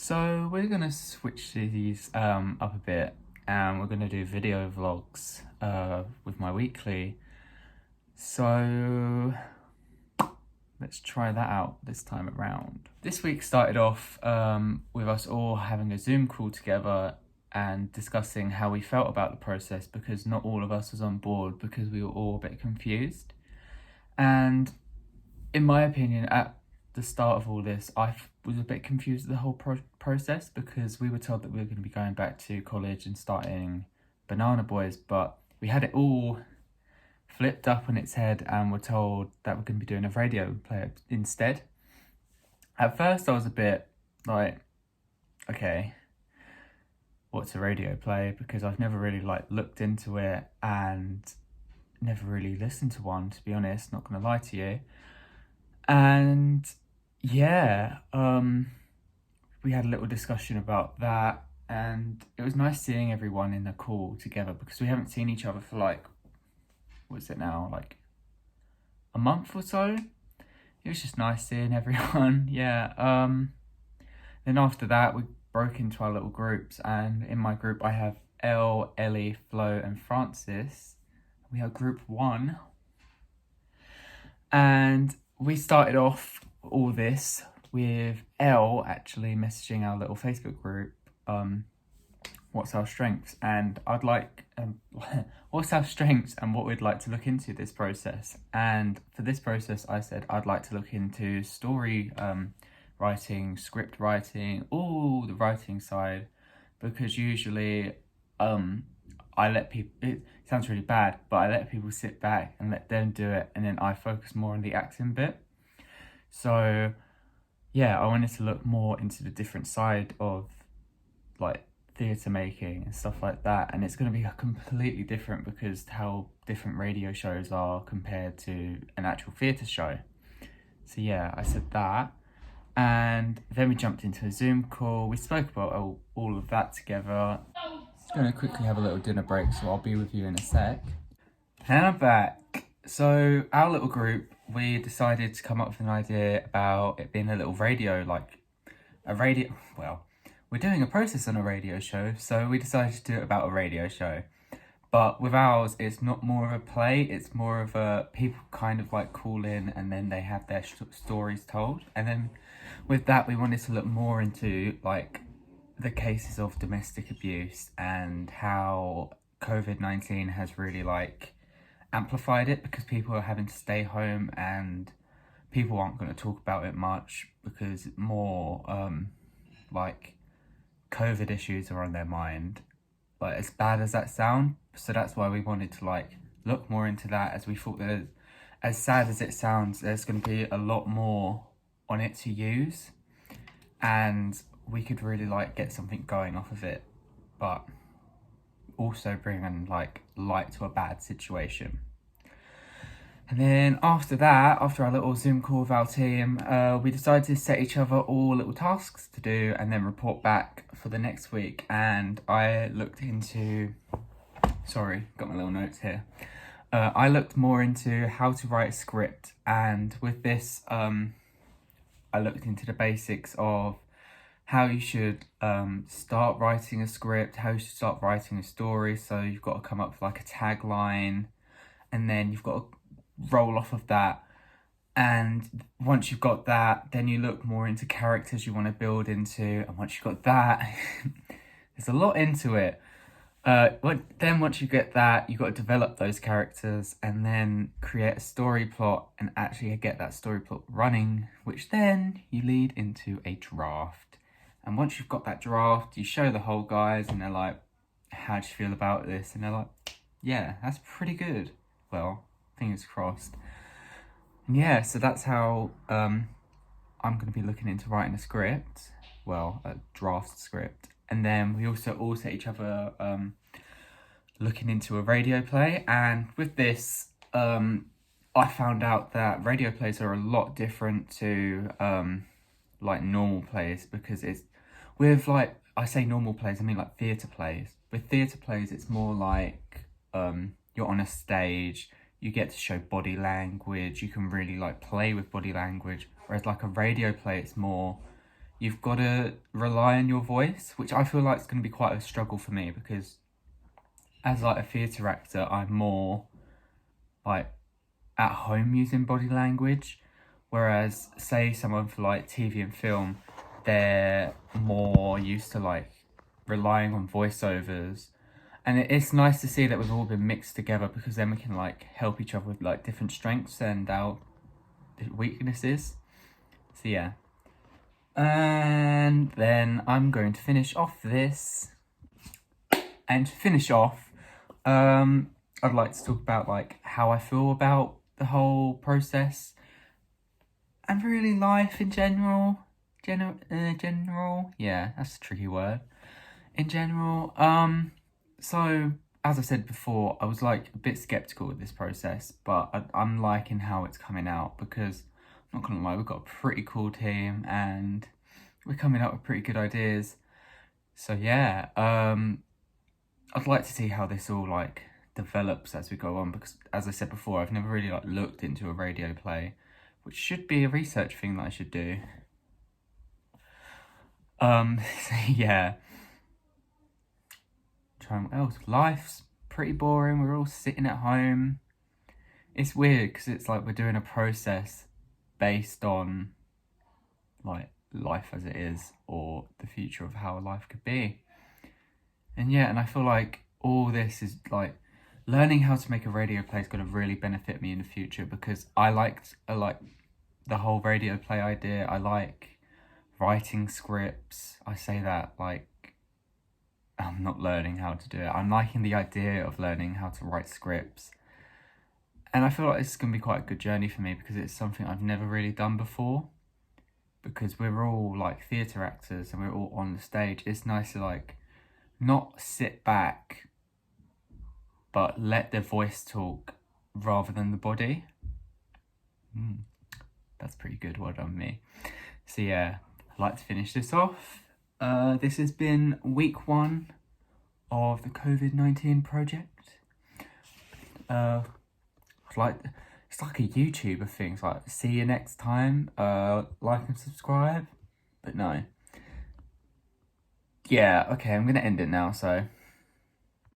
So we're gonna switch these up a bit, and we're gonna do video vlogs with my weekly. So let's try that out this time around. This week started off with us all having a Zoom call together and discussing how we felt about the process, because not all of us was on board because we were all a bit confused. And in my opinion, at the start of all this, was a bit confused with the whole process, because we were told that we were going to be going back to college and starting Banana Boys, but we had it all flipped up on its head and were told that we're going to be doing a radio play instead. At first I was a bit like, okay, what's a radio play? Because I've never really looked into it and never really listened to one, to be honest, not gonna lie to you. And yeah, we had a little discussion about that, and it was nice seeing everyone in the call together, because we haven't seen each other for what's it now, a month or so. It was just nice seeing everyone. Yeah. Then after that we broke into our little groups, and in my group I have Elle, Ellie, Flo and Francis. We are group 1, and we started off all this with Elle actually messaging our little Facebook group, what's our strengths, and what's our strengths and what we'd like to look into this process. And for this process I said I'd like to look into story writing, script writing, all the writing side, because usually I let people, it sounds really bad, but I let people sit back and let them do it, and then I focus more on the acting bit. So yeah, I wanted to look more into the different side of theatre making and stuff like that, and it's going to be completely different because how different radio shows are compared to an actual theatre show. So yeah, I said that, and then we jumped into a Zoom call. We spoke about all of that together. Just going to quickly have a little dinner break, so I'll be with you in a sec. And I'm back. So our little group, we decided to come up with an idea about it being a little radio, we're doing a process on a radio show, so we decided to do it about a radio show. But with ours, it's not more of a play, it's more of a people kind of call in and then they have their stories told. And then with that, we wanted to look more into the cases of domestic abuse and how COVID-19 has really amplified it, because people are having to stay home and people aren't going to talk about it much because more COVID issues are on their mind, as bad as that sounds. So that's why we wanted to look more into that, as we thought that as sad as it sounds, there's going to be a lot more on it to use, and we could really get something going off of it, but also bring in light to a bad situation. And then after that, after our little Zoom call with our team, we decided to set each other all little tasks to do and then report back for the next week. And I looked into, sorry, got my little notes here. I looked more into how to write a script, and with this, I looked into the basics of how you should start writing a script, how you should start writing a story. So you've got to come up with a tagline, and then you've got to roll off of that. And once you've got that, then you look more into characters you want to build into, and once you've got that, there's a lot into it. Then once you get that, you've got to develop those characters and then create a story plot and actually get that story plot running, which then you lead into a draft. And once you've got that draft, you show the whole guys and they're like, how do you feel about this? And they're like, yeah, that's pretty good. Well, fingers crossed. And yeah, so that's how I'm going to be looking into writing a script, a draft script. And then we also all set each other looking into a radio play. And with this, I found out that radio plays are a lot different to normal plays, because it's with I say normal plays, I mean theatre plays. With theatre plays, it's more you're on a stage, you get to show body language, you can really play with body language. Whereas a radio play, it's more you've got to rely on your voice, which I feel like is going to be quite a struggle for me because as like a theatre actor, I'm more like at home using body language, whereas say someone for like TV and film, they're more used to like relying on voiceovers. And it's nice to see that we've all been mixed together because then we can like help each other with like different strengths and our weaknesses. So yeah. And then I'm going to finish off this. And to finish off, I'd like to talk about like how I feel about the whole process and really life in general. General, yeah, that's a tricky word. In general, so as I said before, I was like a bit skeptical with this process, but I'm liking how it's coming out because I'm not gonna lie, we've got a pretty cool team and we're coming up with pretty good ideas. So yeah, I'd like to see how this all like develops as we go on because as I said before, I've never really like looked into a radio play, which should be a research thing that I should do. So yeah. Trying what else? Life's pretty boring. We're all sitting at home. It's weird because it's like we're doing a process based on like life as it is or the future of how life could be. And yeah, and I feel like all this is like learning how to make a radio play is going to really benefit me in the future because I like the whole radio play idea. I like writing scripts. I say that like I'm not learning how to do it. I'm liking the idea of learning how to write scripts. And I feel like this is going to be quite a good journey for me because it's something I've never really done before. Because we're all like theatre actors and we're all on the stage. It's nice to like not sit back but let the voice talk rather than the body. That's pretty good, well done me. So yeah, I'd like to finish this off. This has been week 1 of the COVID-19 project. It's like a YouTuber thing. It's like, see you next time. Like and subscribe. But no. Yeah, okay, I'm gonna end it now, so